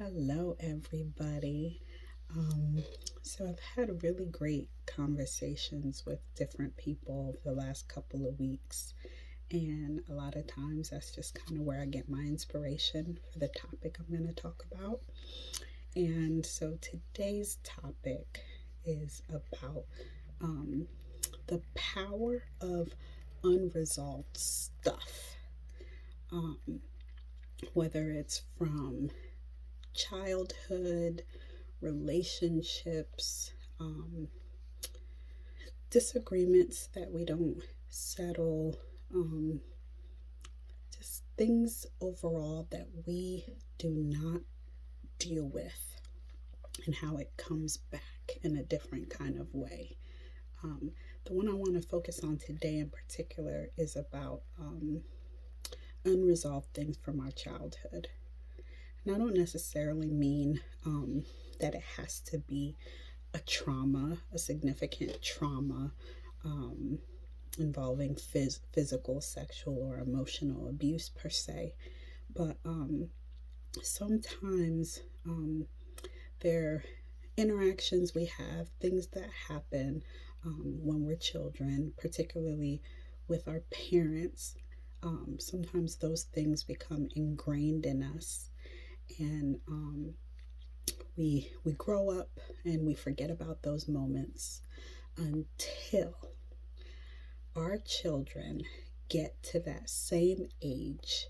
Hello, everybody. Um, so, I've had really great conversations with different people over the last couple of weeks, and a lot of times that's just kind of where I get my inspiration for the topic I'm going to talk about. And so, today's topic is about um, the power of unresolved stuff, um, whether it's from childhood, relationships, um, disagreements that we don't settle, um, just things overall that we do not deal with, and how it comes back in a different kind of way. Um, the one I want to focus on today in particular is about unresolved things from our childhood. And I don't necessarily mean that it has to be a trauma, a significant trauma, um, involving physical, sexual, or emotional abuse per se. But sometimes there are interactions we have, things that happen when we're children, particularly with our parents. Sometimes those things become ingrained in us, and we grow up and we forget about those moments until our children get to that same age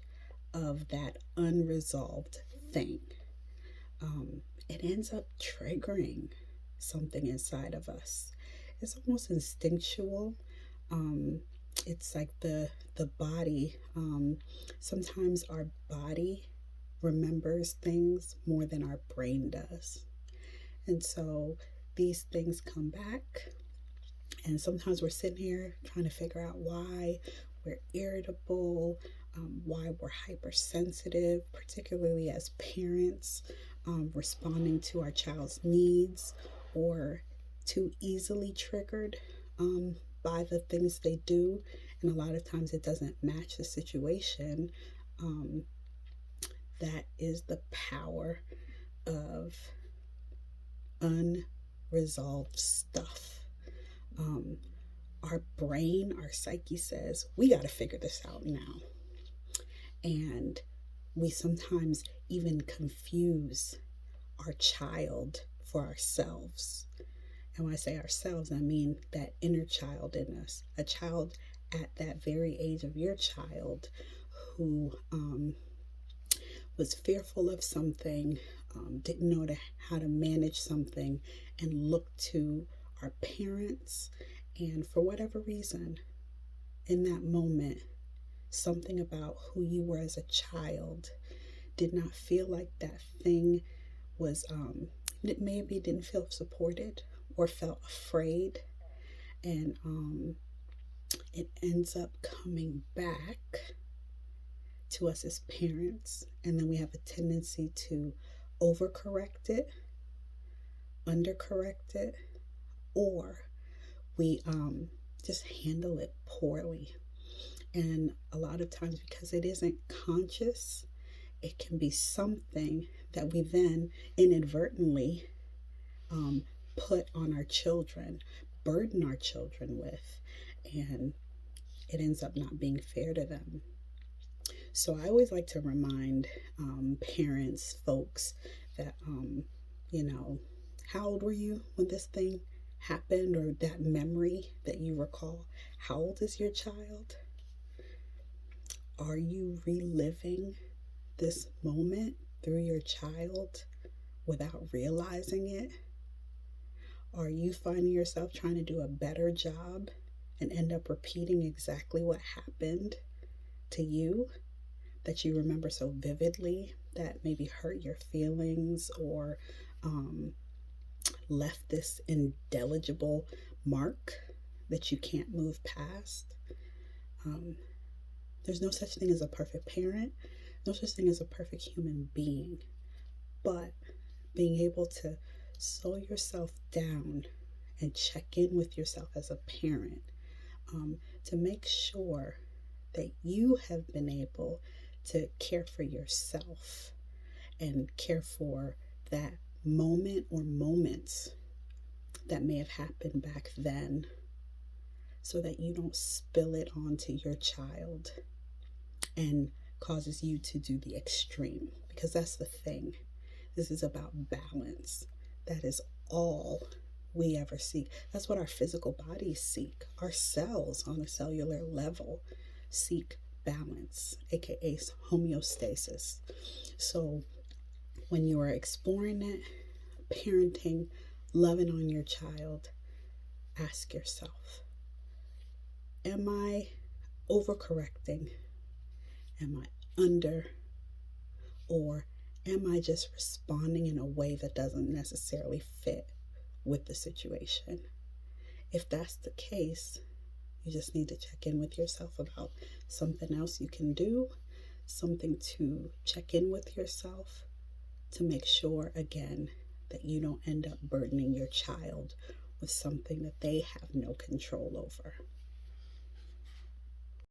of that unresolved thing. It ends up triggering something inside of us. It's almost instinctual. Um, it's like the body. Sometimes our body remembers things more than our brain does, and so these things come back. And sometimes we're sitting here trying to figure out why we're irritable, why we're hypersensitive, particularly as parents, responding to our child's needs, or too easily triggered by the things they do. And a lot of times it doesn't match the situation. Um, that is the power of unresolved stuff. Um, our brain, our psyche says, we got to figure this out now. And we sometimes even confuse our child for ourselves. And when I say ourselves, I mean that inner child in us, a child at that very age of your child who was fearful of something, didn't know how to manage something, and looked to our parents. And for whatever reason, in that moment, something about who you were as a child did not feel like that thing was, it maybe didn't feel supported or felt afraid. And it ends up coming back to us as parents. And then we have a tendency to overcorrect it, undercorrect it, or we just handle it poorly. And a lot of times, because it isn't conscious, it can be something that we then inadvertently um, put on our children, burden our children with, and it ends up not being fair to them. So I always like to remind parents, folks, that, you know, how old were you when this thing happened, or that memory that you recall? How old is your child? Are you reliving this moment through your child without realizing it? Are you finding yourself trying to do a better job and end up repeating exactly what happened to you that you remember so vividly, that maybe hurt your feelings, or um, left this indelible mark that you can't move past? Um, there's no such thing as a perfect parent, no such thing as a perfect human being, but being able to slow yourself down and check in with yourself as a parent, to make sure that you have been able to care for yourself and care for that moment or moments that may have happened back then so that you don't spill it onto your child and causes you to do the extreme. Because that's the thing. This is about balance. That is all we ever seek. That's what our physical bodies seek. Our cells on a cellular level seek balance, aka homeostasis. So when you are exploring it, parenting, loving on your child, ask yourself, am I overcorrecting? Am I under? Or am I just responding in a way that doesn't necessarily fit with the situation? If that's the case, you just need to check in with yourself about something else you can do, something to check in with yourself to make sure, again, that you don't end up burdening your child with something that they have no control over.